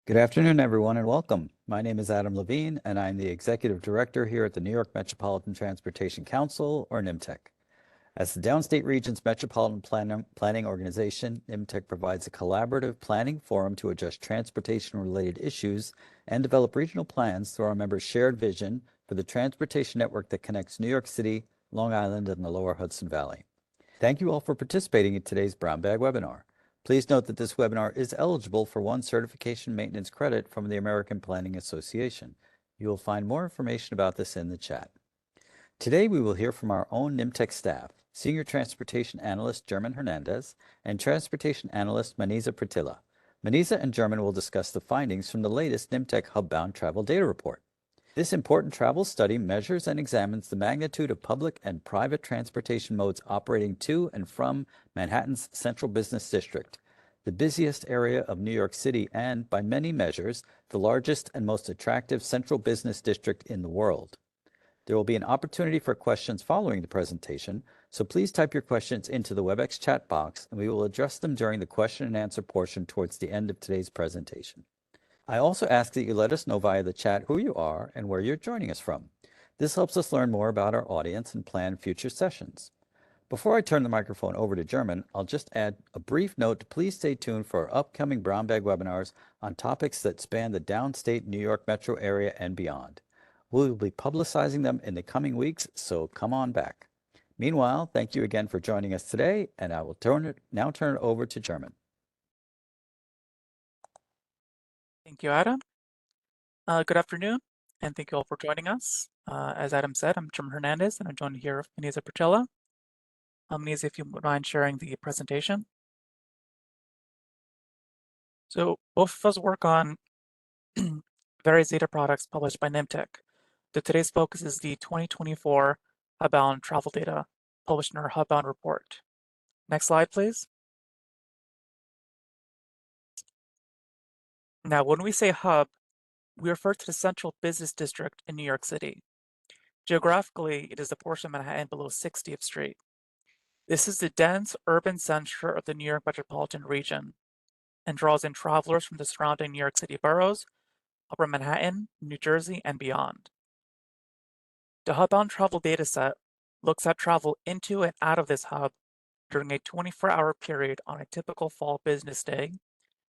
Good afternoon, everyone, and welcome. My name is Adam Levine, and I'm the Executive Director here at the New York Metropolitan Transportation Council, or NYMTC. As the Downstate Region's Metropolitan Planning Organization, NYMTC provides a collaborative planning forum to address transportation-related issues and develop regional plans through our members' shared vision for the transportation network that connects New York City, Long Island, and the Lower Hudson Valley. Thank you all for participating in today's Brown Bag webinar. Please note that this webinar is eligible for one certification maintenance credit from the American Planning Association. You will find more information about this in the chat. Today, we will hear from our own NYMTC staff, Senior Transportation Analyst German Hernandez and Transportation Analyst Maniza Pratilla. Maniza and German will discuss the findings from the latest NYMTC Hubbound Travel Data Report. This important travel study measures and examines the magnitude of public and private transportation modes operating to and from Manhattan's Central Business District, the busiest area of New York City and, by many measures, the largest and most attractive central business district in the world. There will be an opportunity for questions following the presentation, so please type your questions into the WebEx chat box and we will address them during the question and answer portion towards the end of today's presentation. I also ask that you let us know via the chat who you are and where you're joining us from. This helps us learn more about our audience and plan future sessions. Before I turn the microphone over to German, I'll just add a brief note to please stay tuned for our upcoming Brown Bag webinars on topics that span the downstate New York metro area and beyond. We will be publicizing them in the coming weeks, so come on back. Meanwhile, thank you again for joining us today, and I will now turn it over to German. Thank you, Adam. Good afternoon, and thank you all for joining us. As Adam said, I'm Jim Hernandez, and I'm joined here with Maniza Pratilla. Maniza, if you would mind sharing the presentation. So both of us work on various data products published by NYMTC. Today's focus is the 2024 Hubbound travel data published in our Hubbound report. Next slide, please. Now, when we say hub, we refer to the Central Business District in New York City. Geographically, it is the portion of Manhattan below 60th Street. This is the dense urban center of the New York metropolitan region and draws in travelers from the surrounding New York City boroughs, Upper Manhattan, New Jersey, and beyond. The Hubbound travel dataset looks at travel into and out of this hub during a 24-hour period on a typical fall business day,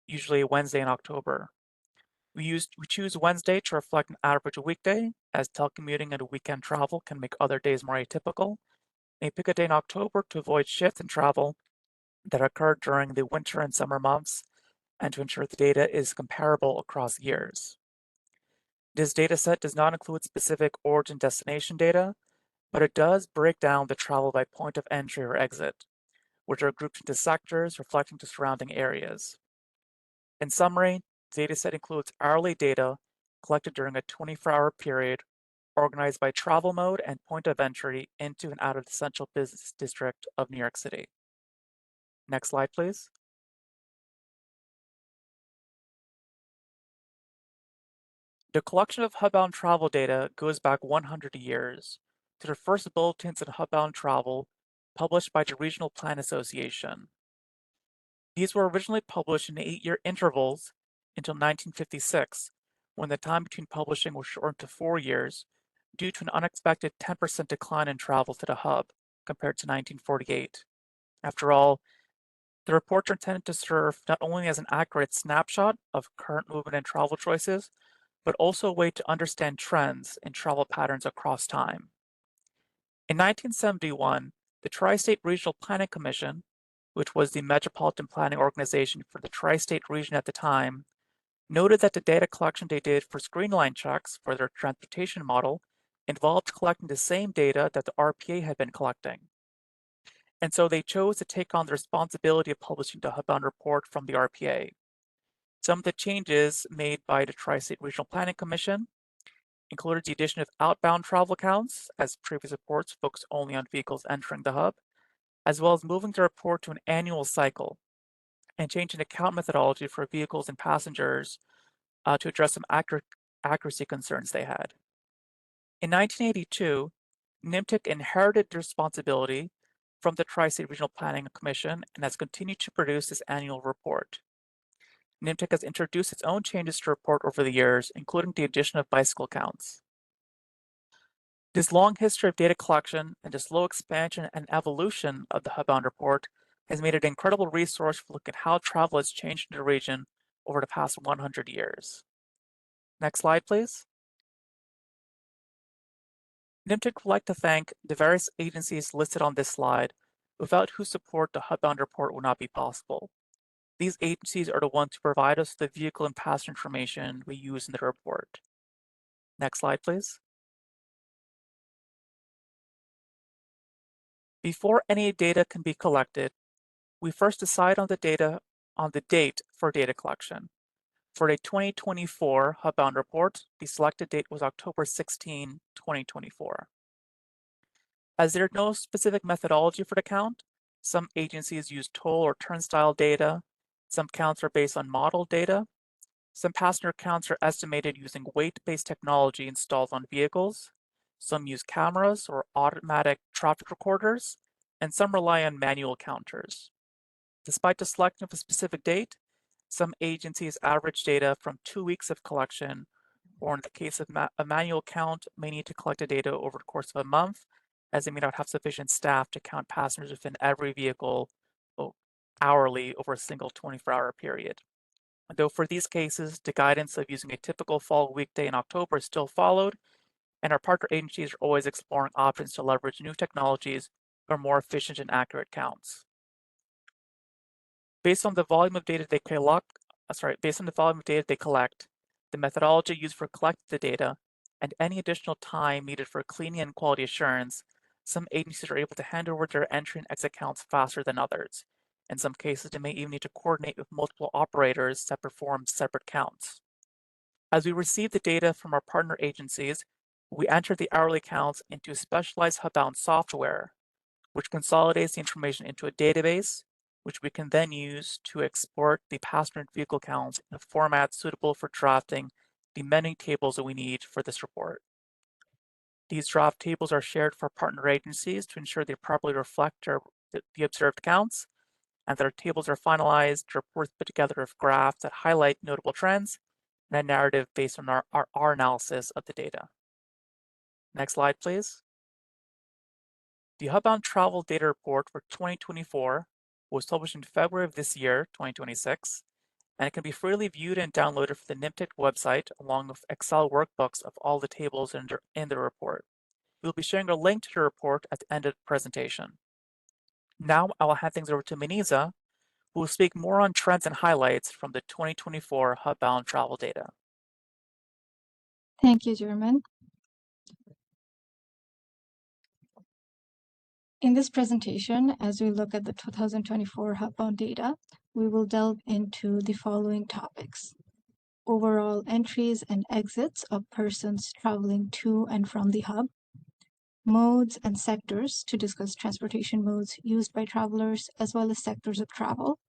usually a Wednesday in October. We choose Wednesday to reflect an average weekday, as telecommuting and weekend travel can make other days more atypical. And we pick a day in October to avoid shifts in travel that occur during the winter and summer months, and to ensure the data is comparable across years. This data set does not include specific origin destination data, but it does break down the travel by point of entry or exit, which are grouped into sectors reflecting the surrounding areas. In summary, the dataset includes hourly data collected during a 24-hour period, organized by travel mode and point of entry into and out of the Central Business District of New York City. Next slide, please. The collection of Hubbound travel data goes back 100 years to the first bulletins on Hubbound travel published by the Regional Plan Association. These were originally published in 8-year intervals until 1956, when the time between publishing was shortened to 4 years due to an unexpected 10% decline in travel to the hub compared to 1948. After all, the reports are intended to serve not only as an accurate snapshot of current movement and travel choices, but also a way to understand trends in travel patterns across time. In 1971, the Tri-State Regional Planning Commission, which was the metropolitan planning organization for the tri-state region at the time, noted that the data collection they did for screen line checks for their transportation model involved collecting the same data that the RPA had been collecting. And so they chose to take on the responsibility of publishing the Hubbound report from the RPA. Some of the changes made by the Tri-State Regional Planning Commission included the addition of outbound travel counts, as previous reports focused only on vehicles entering the hub, as well as moving the report to an annual cycle and changing the count methodology for vehicles and passengers to address some accuracy concerns they had. In 1982, NYMTC inherited the responsibility from the Tri-State Regional Planning Commission and has continued to produce this annual report. NYMTC has introduced its own changes to report over the years, including the addition of bicycle counts. This long history of data collection and the slow expansion and evolution of the Hubbound report has made it an incredible resource for looking at how travel has changed in the region over the past 100 years. Next slide, please. NYMTC would like to thank the various agencies listed on this slide, without whose support the Hubbound report would not be possible. These agencies are the ones who provide us the vehicle and passenger information we use in the report. Next slide, please. Before any data can be collected, we first decide on the date for data collection. For the 2024 Hubbound report, the selected date was October 16, 2024. As there is no specific methodology for the count, some agencies use toll or turnstile data, some counts are based on model data, some passenger counts are estimated using weight-based technology installed on vehicles, some use cameras or automatic traffic recorders, and some rely on manual counters. Despite the selection of a specific date, some agencies average data from 2 weeks of collection, or in the case of a manual count, may need to collect the data over the course of a month, as they may not have sufficient staff to count passengers within every vehicle hourly over a single 24-hour period. Though for these cases, the guidance of using a typical fall weekday in October is still followed, and our partner agencies are always exploring options to leverage new technologies for more efficient and accurate counts. Based on the volume of data they collect, the methodology used for collecting the data, and any additional time needed for cleaning and quality assurance, some agencies are able to hand over their entry and exit counts faster than others. In some cases, they may even need to coordinate with multiple operators that perform separate counts. As we receive the data from our partner agencies, we enter the hourly counts into specialized Hubbound software, which consolidates the information into a database, which we can then use to export the passenger vehicle counts in a format suitable for drafting the many tables that we need for this report. These draft tables are shared for partner agencies to ensure they properly reflect the observed counts, and that our tables are finalized, reports put together with graphs that highlight notable trends, and a narrative based on our analysis of the data. Next slide, please. The Hubbound Travel Data Report for 2024 was published in February of this year, 2026, and it can be freely viewed and downloaded from the NYMTC website, along with Excel workbooks of all the tables in the report. We'll be sharing a link to the report at the end of the presentation. Now I will hand things over to Meniza, who will speak more on trends and highlights from the 2024 Hubbound travel data. Thank you, German. In this presentation, as we look at the 2024 Hubbound data, we will delve into the following topics: overall entries and exits of persons traveling to and from the hub, modes and sectors to discuss transportation modes used by travelers as well as sectors of travel,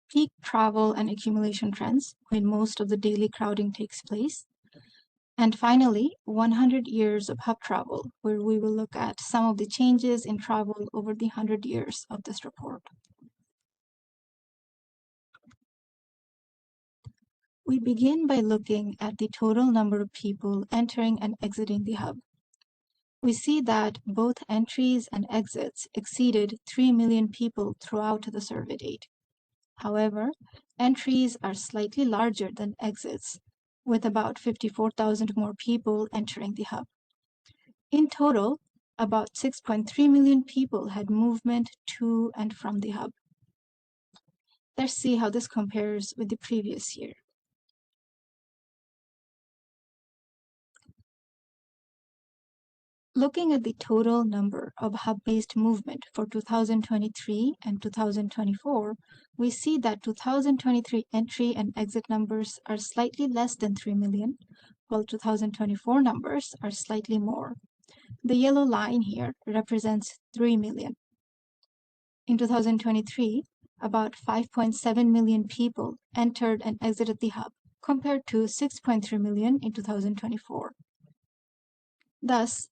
peak travel and accumulation trends when most of the daily crowding takes place, and finally, 100 years of hub travel, where we will look at some of the changes in travel over the 100 years of this report. We begin by looking at the total number of people entering and exiting the hub. We see that both entries and exits exceeded 3 million people throughout the survey date. However, entries are slightly larger than exits, with about 54,000 more people entering the hub. In total, about 6.3 million people had movement to and from the hub. Let's see how this compares with the previous year. Looking at the total number of hub-based movement for 2023 and 2024, we see that 2023 entry and exit numbers are slightly less than 3 million, while 2024 numbers are slightly more. The yellow line here represents 3 million. In 2023, about 5.7 million people entered and exited the hub, compared to 6.3 million in 2024. Thus,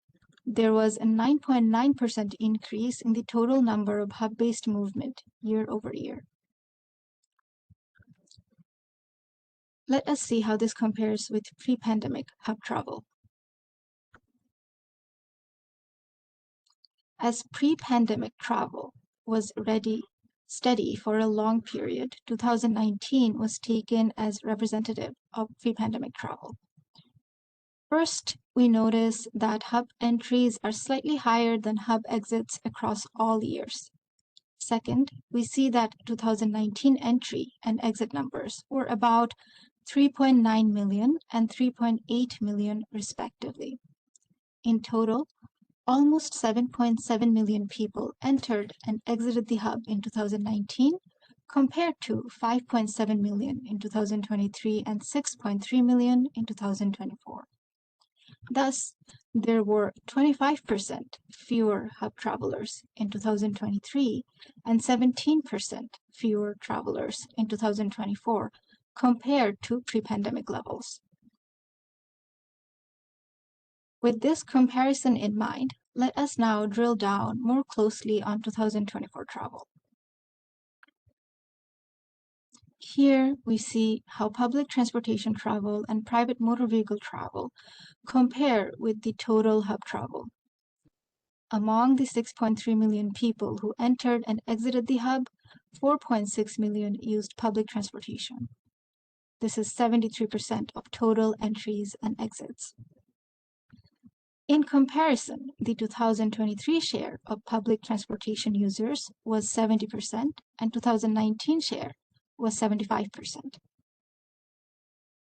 there was a 9.9% increase in the total number of hub-based movement year over year. Let us see how this compares with pre-pandemic hub travel. As pre-pandemic travel was steady for a long period, 2019 was taken as representative of pre-pandemic travel. First, we notice that hub entries are slightly higher than hub exits across all years. Second, we see that 2019 entry and exit numbers were about 3.9 million and 3.8 million respectively. In total, almost 7.7 million people entered and exited the hub in 2019, compared to 5.7 million in 2023 and 6.3 million in 2024. Thus, there were 25% fewer hub travelers in 2023 and 17% fewer travelers in 2024 compared to pre-pandemic levels. With this comparison in mind, let us now drill down more closely on 2024 travel. Here we see how public transportation travel and private motor vehicle travel compare with the total hub travel. Among the 6.3 million people who entered and exited the hub, 4.6 million used public transportation. This is 73% of total entries and exits. In comparison, the 2023 share of public transportation users was 70% and 2019 share was 75%.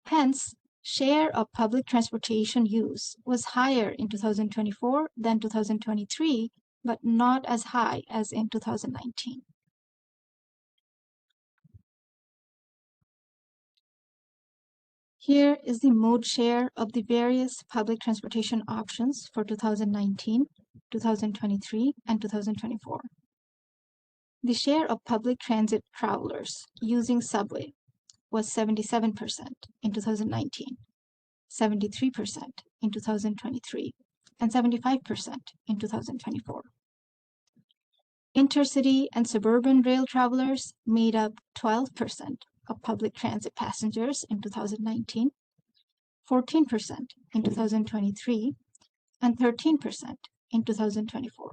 Hence, share of public transportation use was higher in 2024 than 2023, but not as high as in 2019. Here is the mode share of the various public transportation options for 2019, 2023, and 2024. The share of public transit travelers using subway was 77% in 2019, 73% in 2023, and 75% in 2024. Intercity and suburban rail travelers made up 12% of public transit passengers in 2019, 14% in 2023, and 13% in 2024.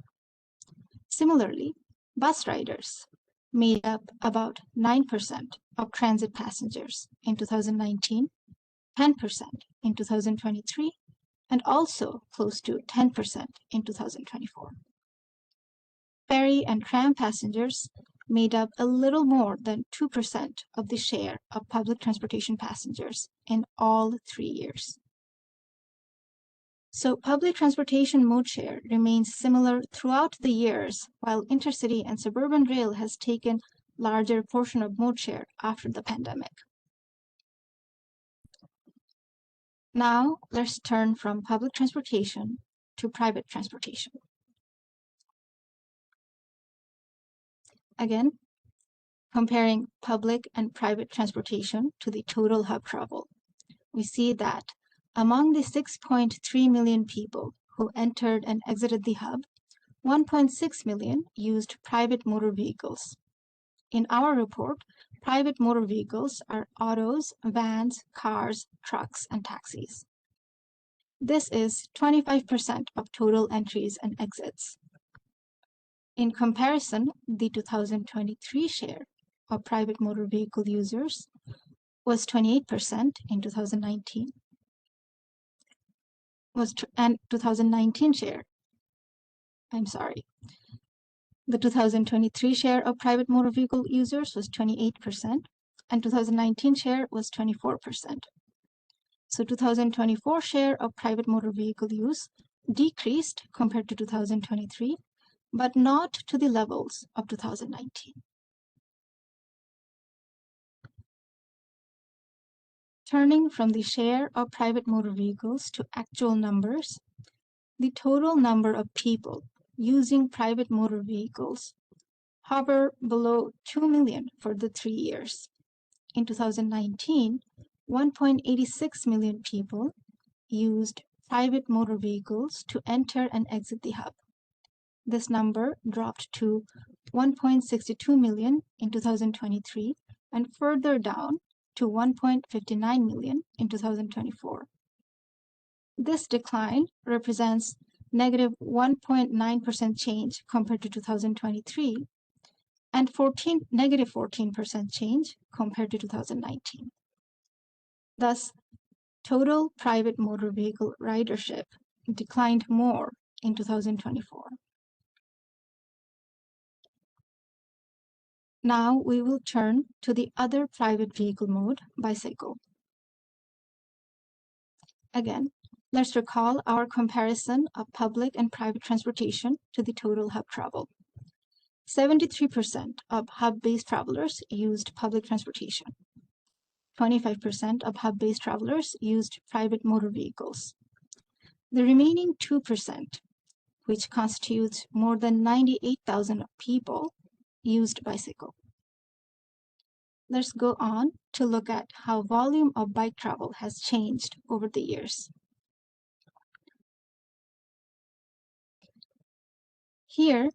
Similarly, bus riders made up about 9% of transit passengers in 2019, 10% in 2023, and also close to 10% in 2024. Ferry and tram passengers made up a little more than 2% of the share of public transportation passengers in all 3 years. So public transportation mode share remains similar throughout the years, while intercity and suburban rail has taken larger portion of mode share after the pandemic. Now let's turn from public transportation to private transportation. Again, comparing public and private transportation to the total hub travel, we see that among the 6.3 million people who entered and exited the hub, 1.6 million used private motor vehicles. In our report, private motor vehicles are autos, vans, cars, trucks, and taxis. This is 25% of total entries and exits. In comparison, the 2023 share of private motor vehicle users was 28% in 2019, and 2019 share, the 2023 share of private motor vehicle users was 28%, and 2019 share was 24%. So 2024 share of private motor vehicle use decreased compared to 2023, but not to the levels of 2019. Turning from the share of private motor vehicles to actual numbers, the total number of people using private motor vehicles hover below 2 million for the 3 years. In 2019, 1.86 million people used private motor vehicles to enter and exit the hub. This number dropped to 1.62 million in 2023 and further down to 1.59 million in 2024. This decline represents negative 1.9% change compared to 2023 and negative 14% change compared to 2019. Thus, total private motor vehicle ridership declined more in 2024. Now we will turn to the other private vehicle mode, bicycle. Again, let's recall our comparison of public and private transportation to the total hub travel. 73% of hub-based travelers used public transportation. 25% of hub-based travelers used private motor vehicles. The remaining 2%, which constitutes more than 98,000 people, used bicycle. Let's go on to look at how volume of bike travel has changed over the years. Here,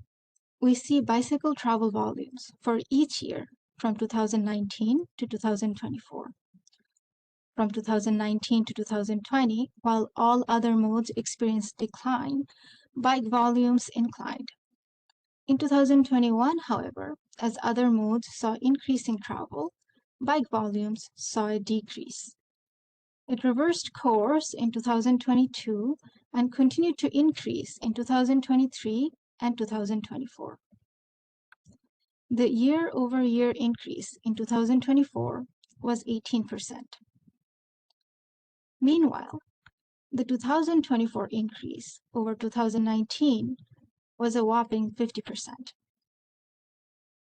we see bicycle travel volumes for each year from 2019 to 2024. From 2019 to 2020, while all other modes experienced decline, bike volumes inclined. In 2021, however, as other modes saw increasing travel, bike volumes saw a decrease. It reversed course in 2022 and continued to increase in 2023 and 2024. The year-over-year increase in 2024 was 18%. Meanwhile, the 2024 increase over 2019 was a whopping 50%.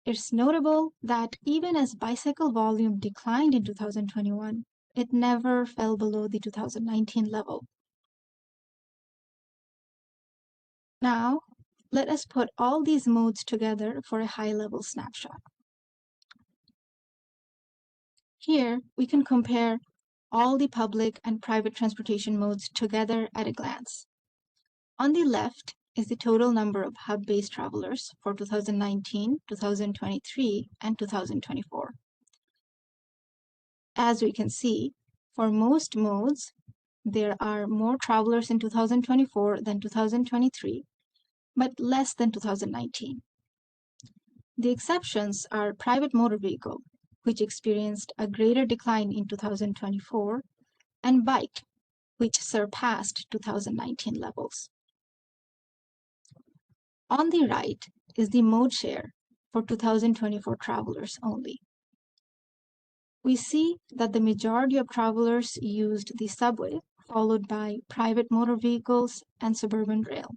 It's notable that even as bicycle volume declined in 2021, it never fell below the 2019 level. Now, let us put all these modes together for a high-level snapshot. Here, we can compare all the public and private transportation modes together at a glance. On the left is the total number of hub-based travelers for 2019, 2023, and 2024. As we can see, for most modes, there are more travelers in 2024 than 2023, but less than 2019. The exceptions are private motor vehicle, which experienced a greater decline in 2024, and bike, which surpassed 2019 levels. On the right is the mode share for 2024 travelers only. We see that the majority of travelers used the subway, followed by private motor vehicles and suburban rail.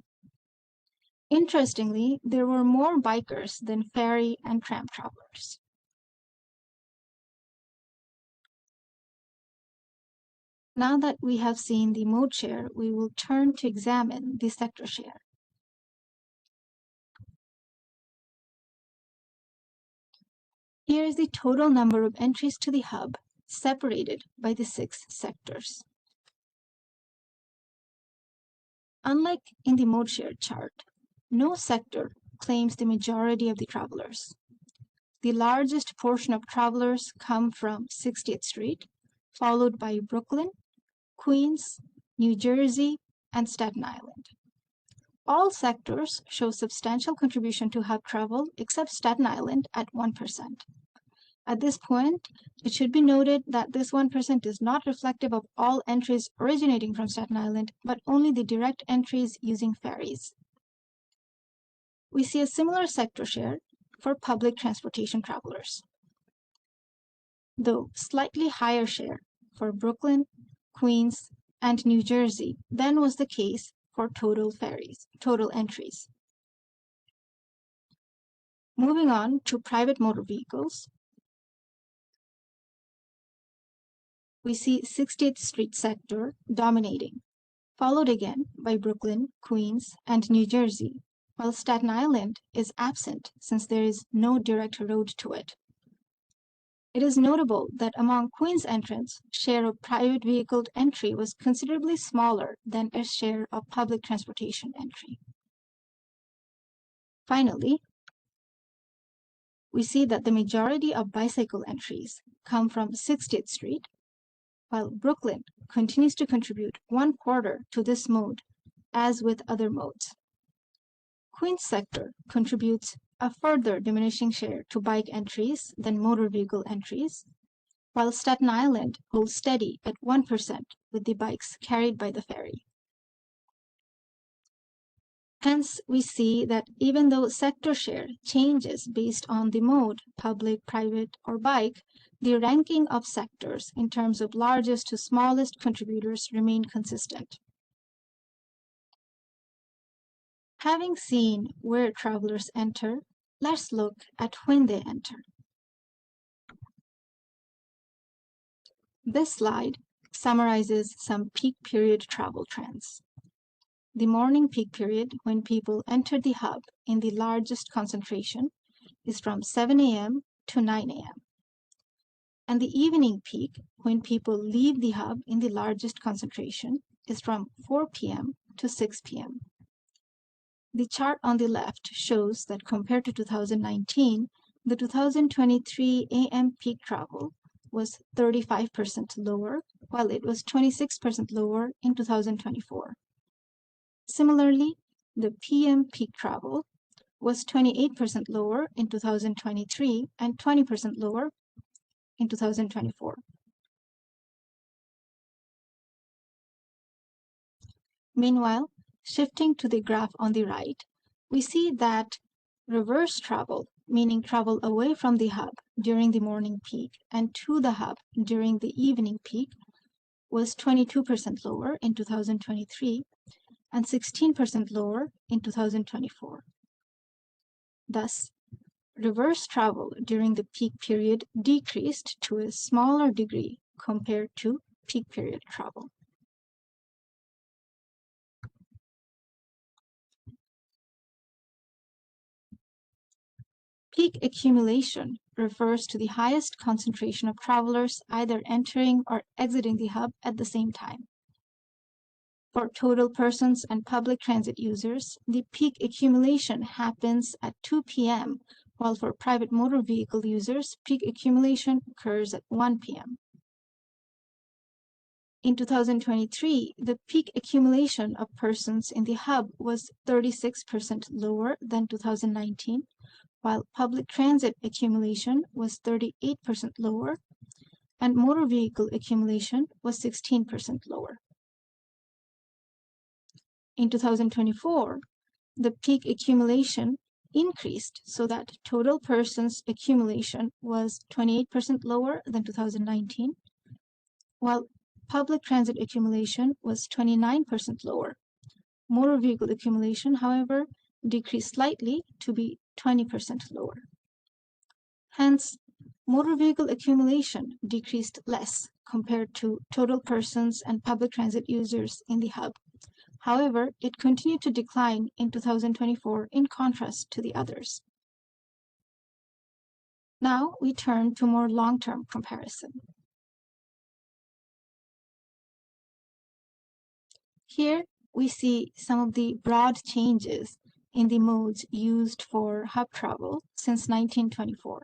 Interestingly, there were more bikers than ferry and tram travelers. Now that we have seen the mode share, we will turn to examine the sector share. Here is the total number of entries to the hub, separated by the 6 sectors. Unlike in the mode share chart, no sector claims the majority of the travelers. The largest portion of travelers come from 60th Street, followed by Brooklyn, Queens, New Jersey, and Staten Island. All sectors show substantial contribution to hub travel except Staten Island at 1%. At this point, it should be noted that this 1% is not reflective of all entries originating from Staten Island, but only the direct entries using ferries. We see a similar sector share for public transportation travelers, though slightly higher share for Brooklyn, Queens, and New Jersey than was the case for total entries. Moving on to private motor vehicles, we see 60th Street sector dominating, followed again by Brooklyn, Queens, and New Jersey, while Staten Island is absent since there is no direct road to it. It is notable that among Queens entrants, share of private vehicle entry was considerably smaller than its share of public transportation entry. Finally, we see that the majority of bicycle entries come from 60th Street, while Brooklyn continues to contribute 1/4 to this mode, as with other modes. Queens sector contributes a further diminishing share to bike entries than motor vehicle entries, while Staten Island holds steady at 1% with the bikes carried by the ferry. Hence, we see that even though sector share changes based on the mode, public, private, or bike, the ranking of sectors in terms of largest to smallest contributors remain consistent. Having seen where travelers enter, let's look at when they enter. This slide summarizes some peak period travel trends. The morning peak period, when people enter the hub in the largest concentration, is from 7 a.m. to 9 a.m. And the evening peak, when people leave the hub in the largest concentration, is from 4 p.m. to 6 p.m. The chart on the left shows that compared to 2019, the 2023 a.m. peak travel was 35% lower, while it was 26% lower in 2024. Similarly, the p.m. peak travel was 28% lower in 2023 and 20% lower in 2024. Meanwhile, shifting to the graph on the right, we see that reverse travel, meaning travel away from the hub during the morning peak and to the hub during the evening peak, was 22% lower in 2023 and 16% lower in 2024. Thus, reverse travel during the peak period decreased to a smaller degree compared to peak period travel. Peak accumulation refers to the highest concentration of travelers either entering or exiting the hub at the same time. For total persons and public transit users, the peak accumulation happens at 2 p.m., while for private motor vehicle users, peak accumulation occurs at 1 p.m. In 2023, the peak accumulation of persons in the hub was 36% lower than 2019, while public transit accumulation was 38% lower, and motor vehicle accumulation was 16% lower. In 2024, the peak accumulation increased so that total persons accumulation was 28% lower than 2019, while public transit accumulation was 29% lower. Motor vehicle accumulation, however, decreased slightly to be 20% lower. Hence, motor vehicle accumulation decreased less compared to total persons and public transit users in the hub. However, it continued to decline in 2024 in contrast to the others. Now we turn to more long-term comparison. Here we see some of the broad changes in the modes used for hub travel since 1924.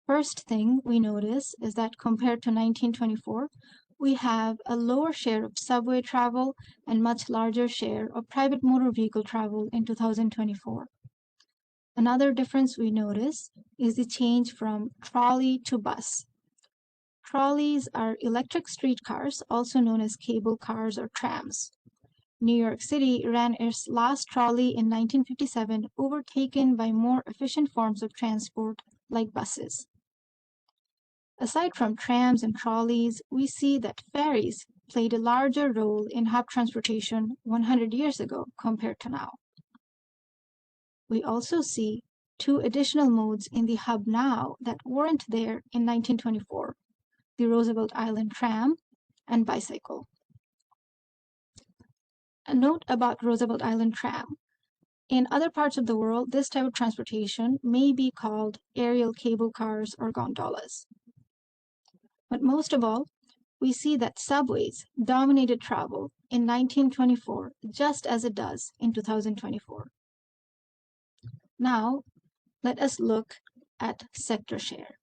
First thing we notice is that compared to 1924, we have a lower share of subway travel and much larger share of private motor vehicle travel in 2024. Another difference we notice is the change from trolley to bus. Trolleys are electric streetcars, also known as cable cars or trams. New York City ran its last trolley in 1957, overtaken by more efficient forms of transport like buses. Aside from trams and trolleys, we see that ferries played a larger role in hub transportation 100 years ago compared to now. We also see two additional modes in the hub now that weren't there in 1924, the Roosevelt Island tram and bicycle. A note about Roosevelt Island tram. In other parts of the world, this type of transportation may be called aerial cable cars or gondolas. But most of all, we see that subways dominated travel in 1924 just as it does in 2024. Now, let us look at sector share.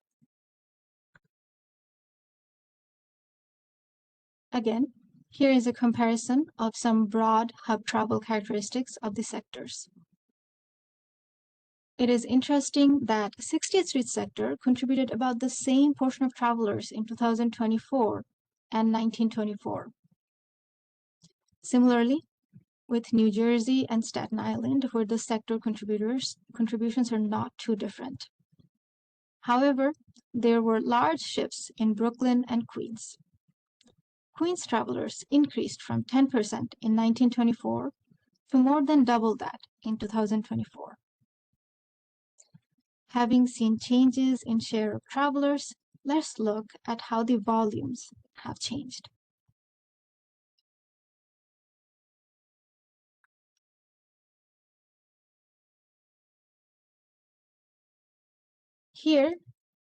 Again, here is a comparison of some broad hub travel characteristics of the sectors. It is interesting that 60th Street sector contributed about the same portion of travelers in 2024 and 1924. Similarly, with New Jersey and Staten Island, where the sector contributions are not too different. However, there were large shifts in Brooklyn and Queens. Queens travelers increased from 10% in 1924 to more than double that in 2024. Having seen changes in share of travelers, let's look at how the volumes have changed. Here,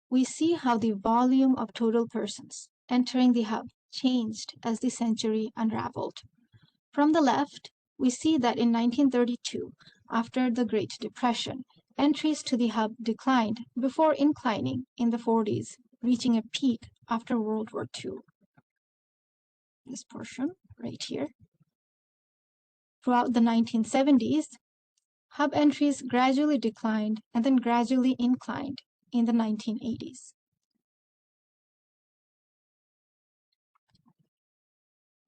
we see how the volume of total persons entering the hub changed as the century unraveled. From the left, we see that in 1932, after the Great Depression, entries to the hub declined before inclining in the 40s, reaching a peak after World War II. This portion right here. Throughout the 1970s, hub entries gradually declined and then gradually inclined in the 1980s.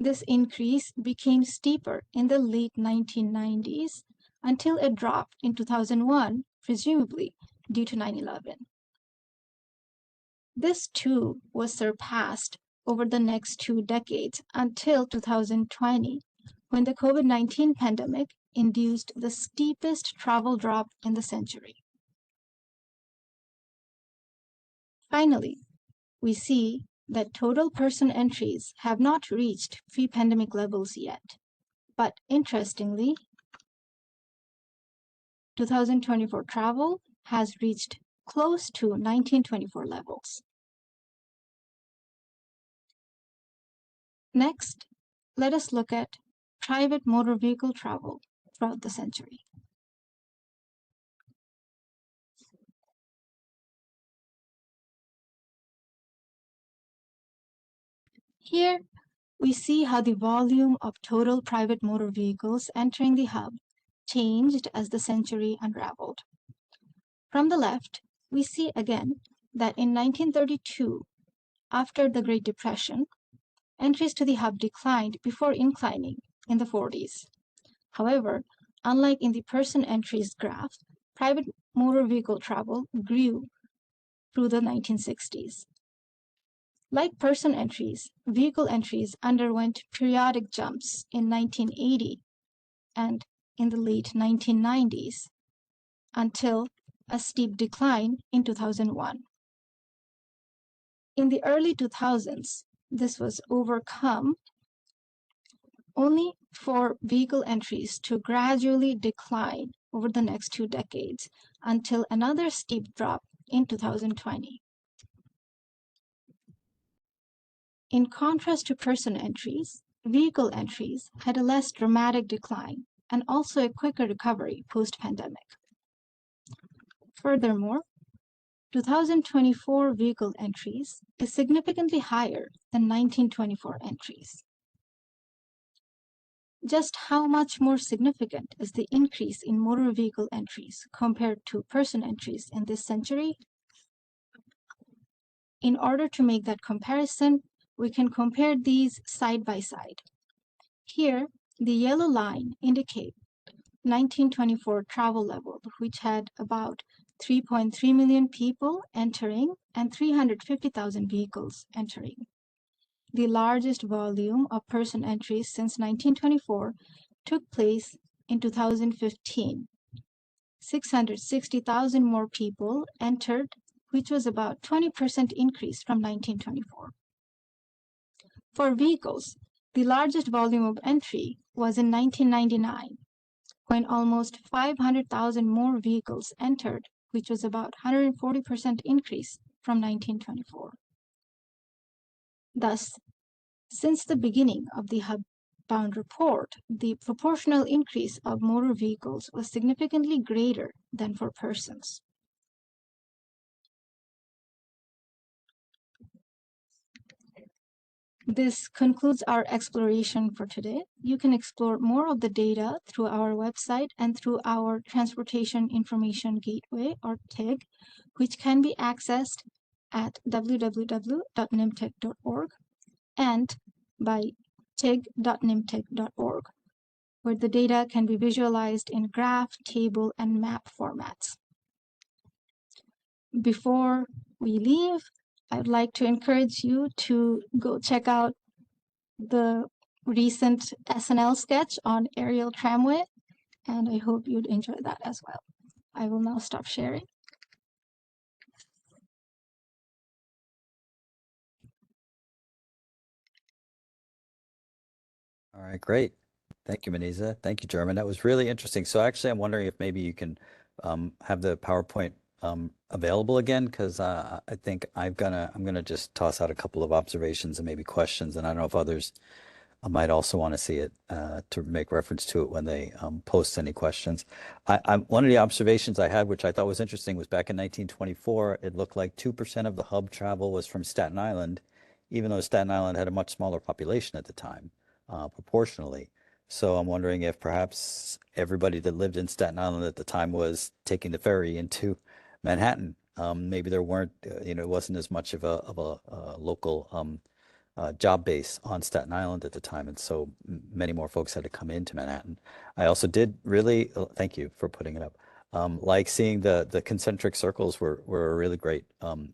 This increase became steeper in the late 1990s until it dropped in 2001, presumably due to 9/11. This too was surpassed over the next 2 decades until 2020, when the COVID-19 pandemic induced the steepest travel drop in the century. Finally, we see that total person entries have not reached pre-pandemic levels yet. But interestingly, 2024 travel has reached close to 1924 levels. Next, let us look at private motor vehicle travel throughout the century. Here, we see how the volume of total private motor vehicles entering the hub changed as the century unraveled. From the left, we see again that in 1932, after the Great Depression, entries to the hub declined before inclining in the 40s. However, unlike in the person entries graph, private motor vehicle travel grew through the 1960s. Like person entries, vehicle entries underwent periodic jumps in 1980 and in the late 1990s until a steep decline in 2001. In the early 2000s, this was overcome only for vehicle entries to gradually decline over the next 2 decades until another steep drop in 2020. In contrast to person entries, vehicle entries had a less dramatic decline and also a quicker recovery post-pandemic. Furthermore, 2024 vehicle entries is significantly higher than 1924 entries. Just how much more significant is the increase in motor vehicle entries compared to person entries in this century? In order to make that comparison, we can compare these side by side. Here, the yellow line indicates 1924 travel level, which had about 3.3 million people entering and 350,000 vehicles entering. The largest volume of person entries since 1924 took place in 2015. 660,000 more people entered, which was about 20% increase from 1924. For vehicles, the largest volume of entry was in 1999, when almost 500,000 more vehicles entered, which was about 140% increase from 1924. Thus, since the beginning of the hub-bound report, the proportional increase of motor vehicles was significantly greater than for persons. This concludes our exploration for today. You can explore more of the data through our website and through our Transportation Information Gateway, or TIG, which can be accessed at www.nimtech.org and by tig.nimtech.org, where the data can be visualized in graph, table, and map formats. Before we leave, I would like to encourage you to go check out the recent SNL sketch on aerial tramway, and I hope you'd enjoy that as well. I will now stop sharing. All right, great. Thank you, Maniza. Thank you, German. That was really interesting. So actually, I'm wondering if maybe you can have the PowerPoint available again, because I think I'm gonna just toss out a couple of observations and maybe questions, and I don't know if others might also want to see it to make reference to it when they post any questions. One of the observations I had, which I thought was interesting, was back in 1924, it looked like 2% of the hub travel was from Staten Island, even though Staten Island had a much smaller population at the time, proportionally. So I'm wondering if perhaps everybody that lived in Staten Island at the time was taking the ferry into Manhattan. Maybe there weren't, it wasn't as much of a local job base on Staten Island at the time, and so many more folks had to come into Manhattan. I also did really, thank you for putting it up. Like seeing the concentric circles were a really great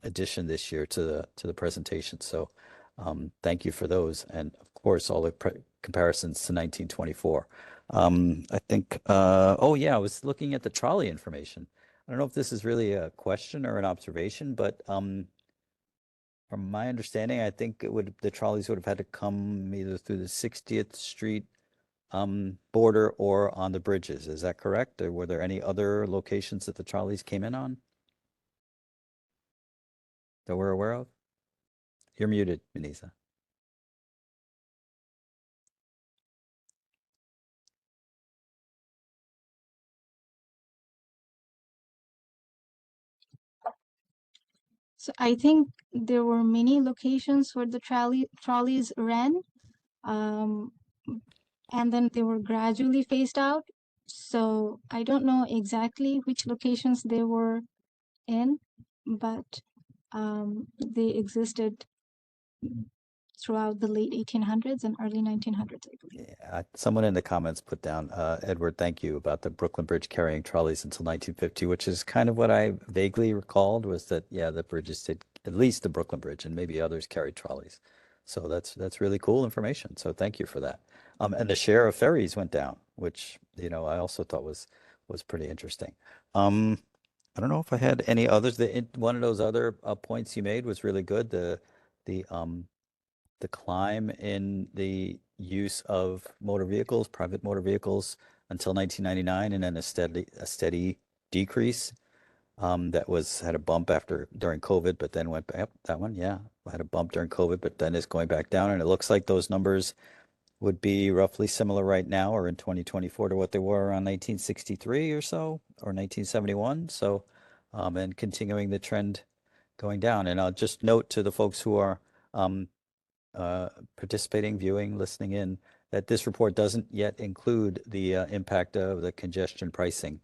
addition this year to the presentation. So thank you for those, and of course all the comparisons to 1924. I think, oh yeah, I was looking at the trolley information. I don't know if this is really a question or an observation, but from my understanding, I think the trolleys would have had to come either through the 60th Street border or on the bridges. Is that correct? Or were there any other locations that the trolleys came in on that we're aware of? You're muted, Manisa. So I think there were many locations where the trolleys ran, and then they were gradually phased out. So I don't know exactly which locations they were in, but they existed throughout the late 1800s and early 1900s, I believe. Yeah, someone in the comments put down, Edward, thank you, about the Brooklyn Bridge carrying trolleys until 1950, which is kind of what I vaguely recalled, was that, yeah, the bridges did, at least the Brooklyn Bridge, and maybe others carried trolleys. So that's really cool information. So thank you for that. And the share of ferries went down, which, I also thought was pretty interesting. I don't know if I had any others. One of those other points you made was really good. The climb in the use of motor vehicles, private motor vehicles, until 1999, and then a steady decrease. That had a bump during COVID, but then went back. That one, yeah, had a bump during COVID, but then is going back down. And it looks like those numbers would be roughly similar right now or in 2024 to what they were around 1963 or so, or 1971. So, and continuing the trend going down. And I'll just note to the folks who are participating, viewing, listening in, that this report doesn't yet include the impact of the congestion pricing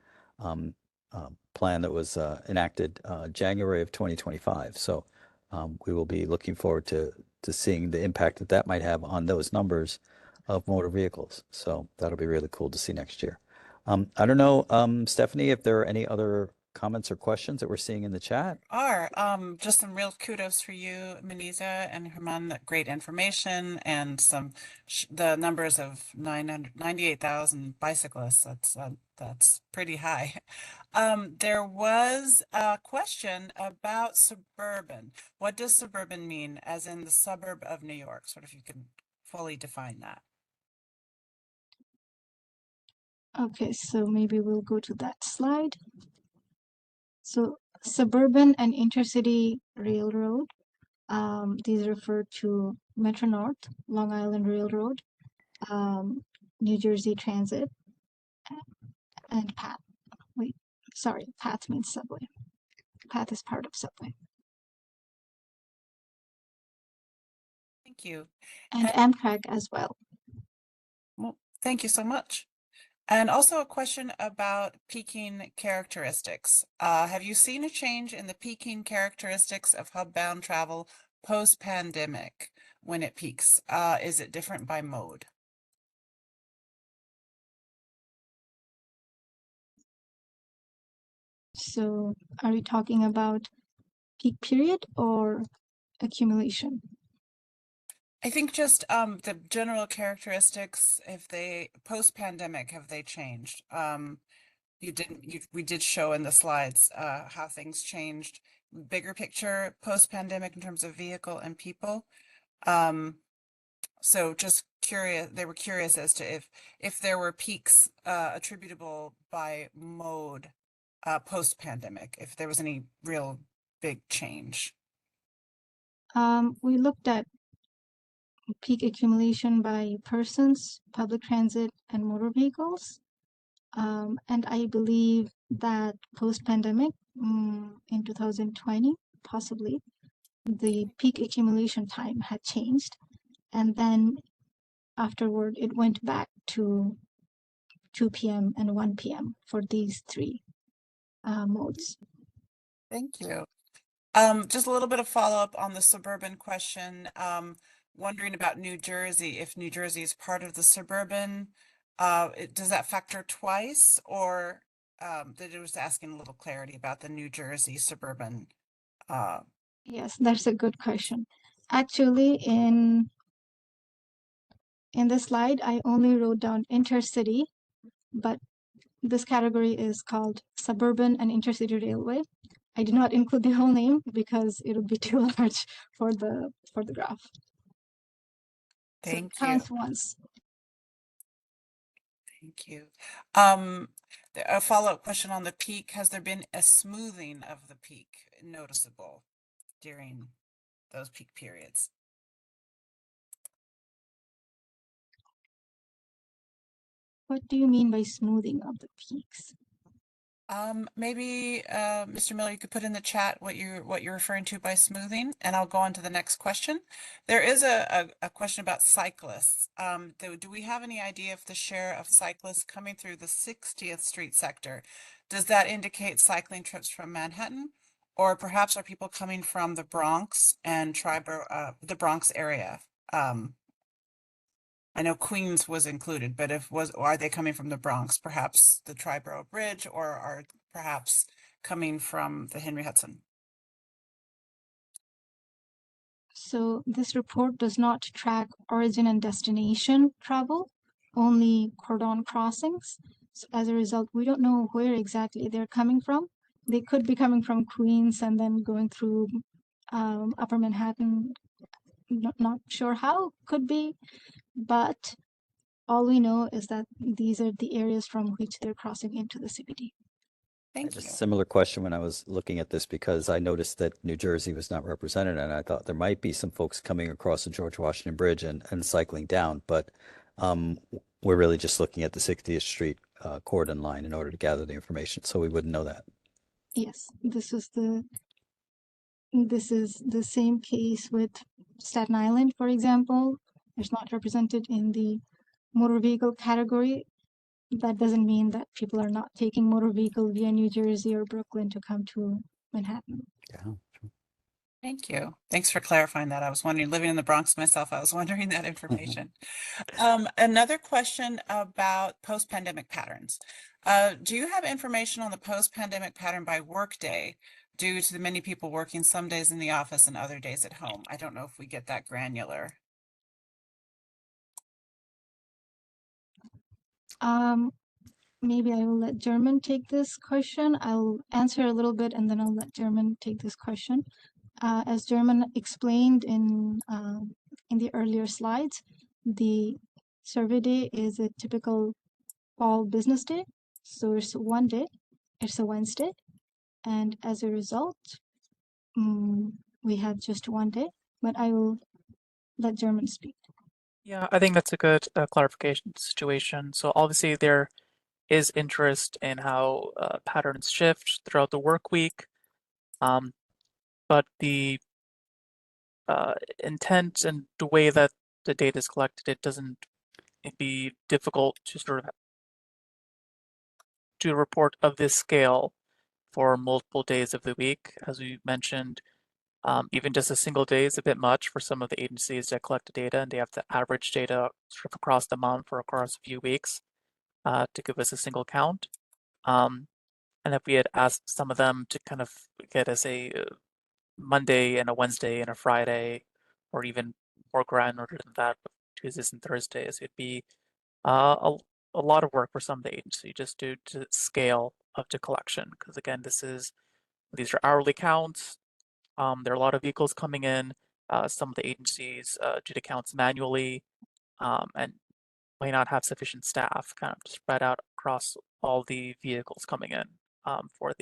plan that was enacted January of 2025. So we will be looking forward to seeing the impact that might have on those numbers of motor vehicles. So that'll be really cool to see next year. I don't know, Stephanie, if there are any other comments or questions that we're seeing in the chat. Just some real kudos for you, Maniza and Herman. Great information, and the numbers of 98,000 bicyclists. That's pretty high. There was a question about suburban. What does suburban mean, as in the suburb of New York? Sort of, you can fully define that. Okay, so maybe we'll go to that slide. So suburban and intercity railroad, these refer to Metro North, Long Island Railroad, New Jersey Transit, and PATH. Wait, sorry, PATH means subway. PATH is part of subway. Thank you. and And Amtrak as well. well, thank you so much. And also a question about peaking characteristics. Have you seen a change in the peaking characteristics of hub-bound travel post-pandemic when it peaks? Is it different by mode? So are we talking about peak period or accumulation? I think just the general characteristics, if they post-pandemic, have they changed? We did show in the slides how things changed. Bigger picture post-pandemic in terms of vehicle and people. So just curious, they were curious as to if there were peaks attributable by mode post-pandemic, if there was any real big change. We looked at peak accumulation by persons, public transit, and motor vehicles. And I believe that post-pandemic, in 2020, possibly, the peak accumulation time had changed. And then afterward, it went back to 2 p.m. and 1 p.m. for these three modes. Thank you. Just a little bit of follow-up on the suburban question. Wondering about New Jersey, if New Jersey is part of the suburban, does that factor twice, or that it was asking a little clarity about the New Jersey suburban? Yes, that's a good question. Actually, in this slide, I only wrote down intercity, but this category is called suburban and intercity railway. I did not include the whole name because it would be too large for the graph. So Thank it counts you. once. Thank you. A follow-up question on the peak. Has there been a smoothing of the peak noticeable during those peak periods? What do you mean by smoothing of the peaks? Maybe Mr. Miller, you could put in the chat what you're referring to by smoothing, and I'll go on to the next question. There is a question about cyclists. Do we have any idea if the share of cyclists coming through the 60th Street sector, does that indicate cycling trips from Manhattan, or perhaps are people coming from the Bronx and the Bronx area? I know Queens was included, but are they coming from the Bronx, perhaps the Triborough Bridge, or are perhaps coming from the Henry Hudson? So this report does not track origin and destination travel, only cordon crossings. So as a result, we don't know where exactly they're coming from. They could be coming from Queens and then going through Upper Manhattan. Not sure how, could be, but all we know is that these are the areas from which they're crossing into the CBD. I Thank had a you. similar question when I was looking at this because I noticed that New Jersey was not represented, and I thought there might be some folks coming across the George Washington Bridge and cycling down, but we're really just looking at the 60th Street cordon line in order to gather the information, so we wouldn't know that. Yes, this is the same case with Staten Island, for example. It's not represented in the motor vehicle category. That doesn't mean that people are not taking motor vehicle via New Jersey or Brooklyn to come to Manhattan. Yeah. Thank you. Thanks for clarifying that. I was wondering, living in the Bronx myself, I was wondering that information. Another question about post-pandemic patterns. Do you have information on the post-pandemic pattern by workday due to the many people working some days in the office and other days at home? I don't know if we get that granular. Maybe I will let German take this question. I'll answer a little bit and then I'll let German take this question. As German explained in the earlier slides, the survey day is a typical fall business day. So it's one day, it's a Wednesday. And as a result, we have just one day, but I will let German speak. Yeah, I think that's a good clarification situation. So obviously there is interest in how patterns shift throughout the work week, but the intent and the way that the data is collected, it'd be difficult to sort of do a report of this scale for multiple days of the week. As we mentioned, even just a single day is a bit much for some of the agencies that collect the data, and they have to average data sort of across the month or across a few weeks to give us a single count. And if we had asked some of them to kind of get us a Monday and a Wednesday and a Friday, or even more granular than that, Tuesdays and Thursdays, it'd be a lot of work for some of the agency just due to scale of the collection. Because again, these are hourly counts. There are a lot of vehicles coming in. Some of the agencies do the counts manually and may not have sufficient staff kind of spread out across all the vehicles coming in for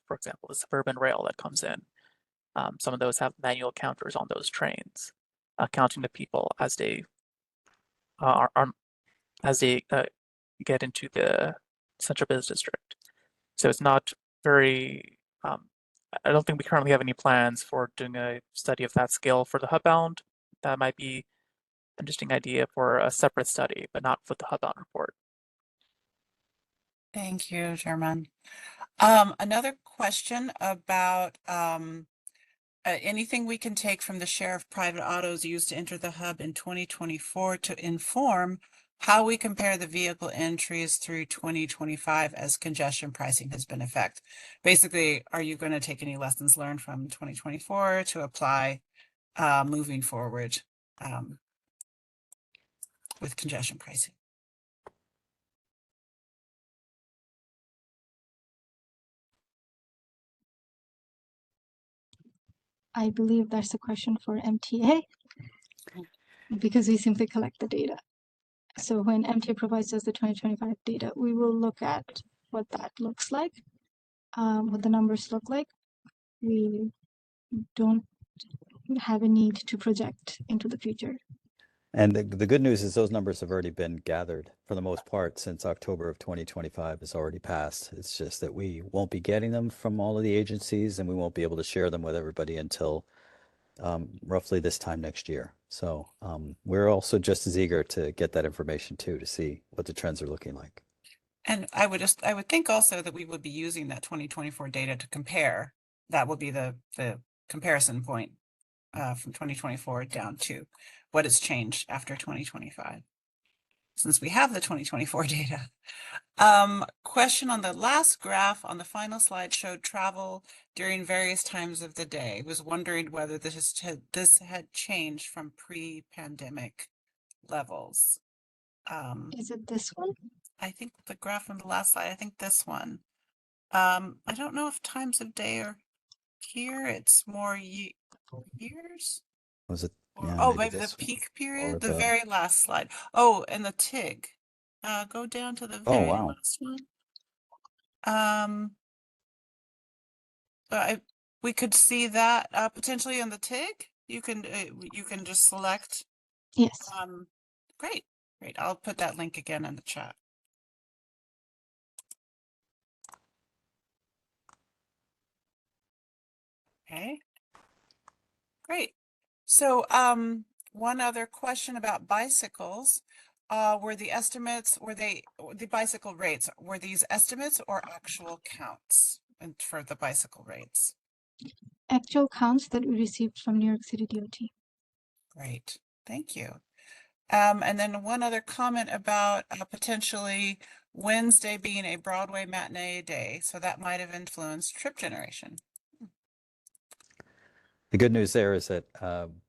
for example, the suburban rail that comes in. Some of those have manual counters on those trains, counting the people as they get into the central business district. So it's not very. I don't think we currently have any plans for doing a study of that scale for the hubbound. That might be an interesting idea for a separate study, but not for the hubbound report. Thank you, German. Another question about anything we can take from the share of private autos used to enter the hub in 2024 to inform how we compare the vehicle entries through 2025 as congestion pricing has been effect. Basically, are you going to take any lessons learned from 2024 to apply moving forward with congestion pricing? I believe that's a question for MTA because we simply collect the data. So when MTA provides us the 2025 data, we will look at what that looks like, what the numbers look like. We don't have a need to project into the future. And the good news is those numbers have already been gathered for the most part since October of 2025 has already passed. It's just that we won't be getting them from all of the agencies and we won't be able to share them with everybody until roughly this time next year. So we're also just as eager to get that information too, to see what the trends are looking like. And I would think also that we would be using that 2024 data to compare. That would be the comparison point from 2024 down to what has changed after 2025, since we have the 2024 data. Question on the last graph on the final slide showed travel during various times of the day. Was wondering whether this had changed from pre-pandemic levels. Is it this one? I think the graph on the last slide, I think this one. I don't know if times of day are here. It's more years. Was it? Or, Yeah, oh, maybe maybe the this one. peak Or period, the the, very last slide. Oh, and the TIG. Go down to the oh, very wow. last one. We could see that potentially in the TIG. You can just select. Yes. Great. I'll put that link again in the chat. Okay. Great. So one other question about bicycles. Were the estimates, the bicycle rates, were these estimates or actual counts for the bicycle rates? Actual counts that we received from New York City DOT. Great, thank you. And then one other comment about potentially Wednesday being a Broadway matinee day, so that might have influenced trip generation. The good news there is that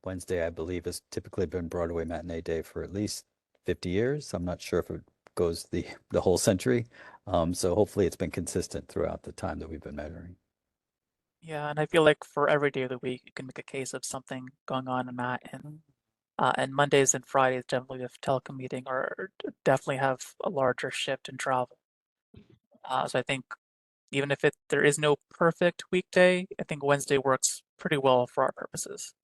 Wednesday, I believe, has typically been Broadway matinee day for at least 50 years. I'm not sure if it goes the whole century. So hopefully it's been consistent throughout the time that we've been measuring. Yeah, and I feel like for every day of the week, you can make a case of something going on in that. And Mondays and Fridays, definitely with telecommuting, or definitely have a larger shift in travel. So I think even if there is no perfect weekday, I think Wednesday works pretty well for our purposes.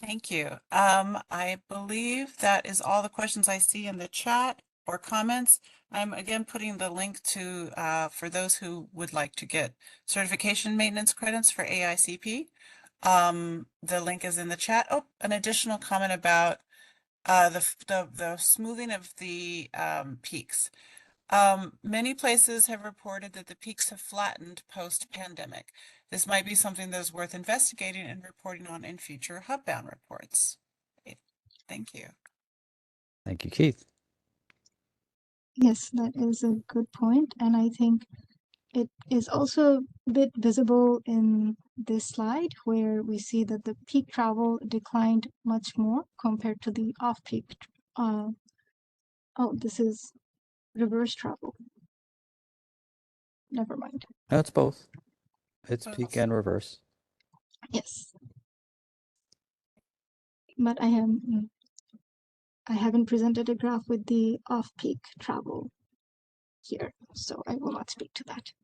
Thank you. I believe that is all the questions I see in the chat or comments. I'm again putting the link to for those who would like to get certification maintenance credits for AICP. The link is in the chat. Oh, an additional comment about the smoothing of the peaks. Many places have reported that the peaks have flattened post-pandemic. This might be something that is worth investigating and reporting on in future hub-bound reports. Great. Thank you. Thank you, Keith. Yes, that is a good point, and I think it is also a bit visible in this slide where we see that the peak travel declined much more compared to the off-peak. Oh, this is reverse travel. Never mind. That's both. It's Both. peak and reverse. Yes. But I haven't presented a graph with the off-peak travel here, so I will not speak to that.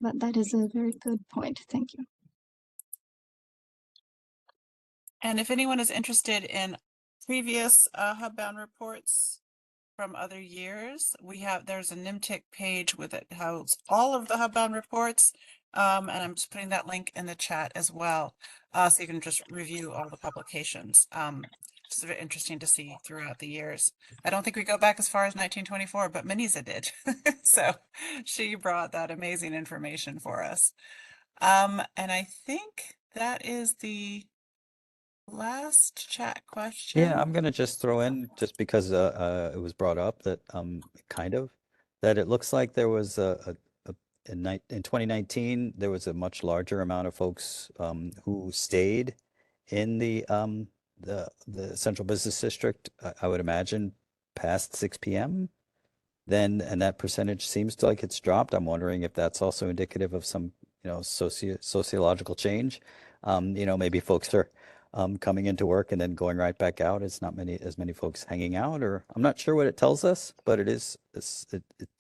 But that is a very good point. Thank you. And if anyone is interested in previous hub-bound reports from other years, there's a NYMTC page with it house all of the hub-bound reports, and I'm just putting that link in the chat as well, so you can just review all the publications. It's very interesting to see throughout the years. I don't think we go back as far as 1924, but Manisa did. So she brought that amazing information for us. And I think that is the last chat question. Yeah, I'm gonna just throw in, just because it was brought up, that that it looks like there was in 2019 there was a much larger amount of folks who stayed in the central business district. I would imagine past 6 p.m. then, and that percentage seems to like it's dropped. I'm wondering if that's also indicative of some sociological change. Maybe folks are coming into work and then going right back out. It's not as many folks hanging out, or I'm not sure what it tells us, but it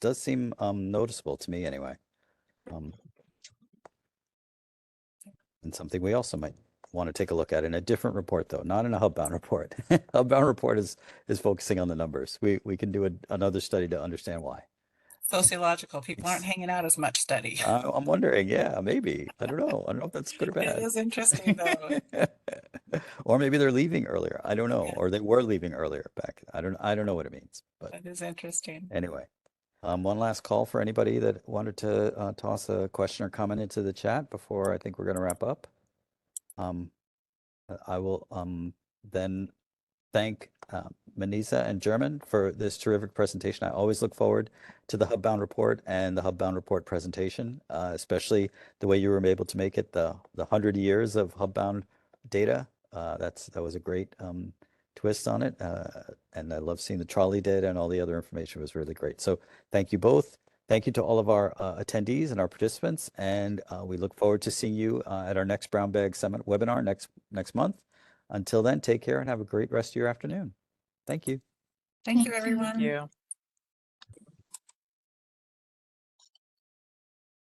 does seem noticeable to me anyway. And something we also might want to take a look at in a different report, though, not in a hub-bound report. Hub-bound report is focusing on the numbers. We can do another study to understand why. Sociological, people aren't hanging out as much study. I'm wondering, yeah, maybe. I don't know if that's good or bad. It is interesting though. Or maybe they're leaving earlier. I don't know. Yeah. Or they were leaving earlier back. I don't know what it means. But That is interesting. anyway, one last call for anybody that wanted to toss a question or comment into the chat before I think we're going to wrap up. I will then thank Manisa and German for this terrific presentation. I always look forward to the Hub-Bound report and the Hub-Bound report presentation, especially the way you were able to make it the 100 years of Hub-Bound data. That was a great twist on it. And I love seeing the trolley data, and all the other information was really great. So thank you both. Thank you to all of our attendees and our participants. And we look forward to seeing you at our next Brown Bag Summit webinar next month. Until then, take care and have a great rest of your afternoon. Thank you. Thank you, Thank you. everyone. Thank you.